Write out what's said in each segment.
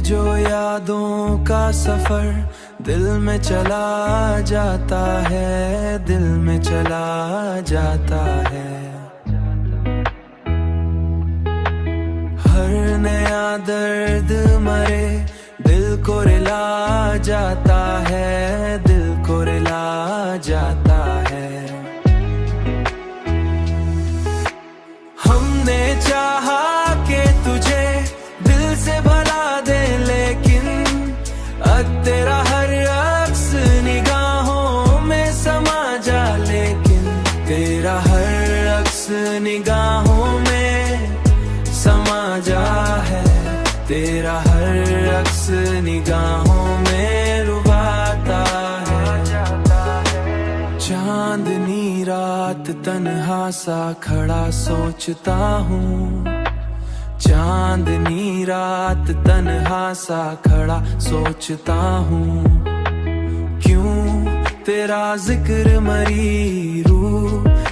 जो यादों का सफर दिल में चला जाता है, दिल में चला जाता है। हर नया दर्द मरे दिल को रिला जाता है, दिल को रिला जाता है। हमने चाहा कि तुझे दिल से भला दे, लेकिन तेरा हर अक्स निगाहों में समा जा, लेकिन तेरा हर अक्स निगाहों में समा जा है, तेरा हर अक्स निगाहों में रुबाता है। चांदनी रात तन्हा सा खड़ा सोचता हूँ, चांदनी रात तन्हा सा खड़ा सोचता हूँ। क्यों तेरा जिक्र मरी रूह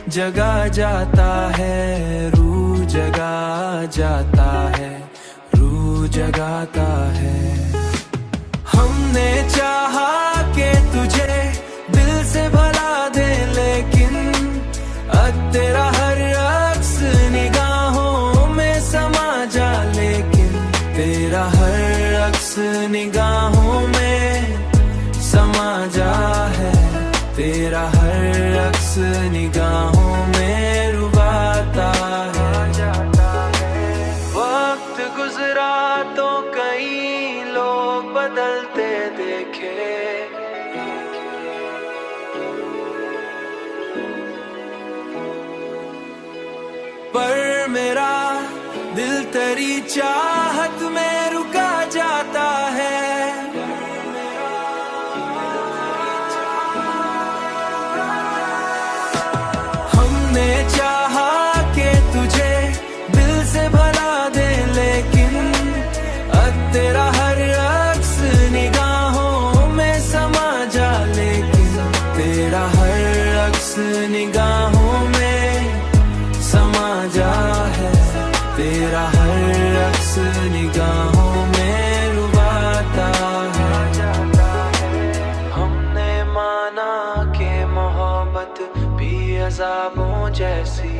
जगा जाता है, रूह जगा जाता है, रूह जगाता है। हमने चाहा कि तुझे दिल से भला दे, लेकिन तेरा हर अक्स निगाहों में समा जा, लेकिन तेरा हर अक्स निगाहों में समा जा है, तेरा हर अक्स निगाहों में रुबाता है। वक्त गुजरा तो कई लोग बदलते देखे, पर मेरा दिल तेरी चाहत में रुका जाता है। हमने चाहा कि तुझे दिल से भला दे, लेकिन तेरा हर अक्स निगाहों में समा जा, लेकिन तेरा हर अक्स निगाहों में समा जा है, तेरा हर अक्स निगाहों में रुबाता है। हमने माना कि मोहब्बत भी अज़ाबों जैसी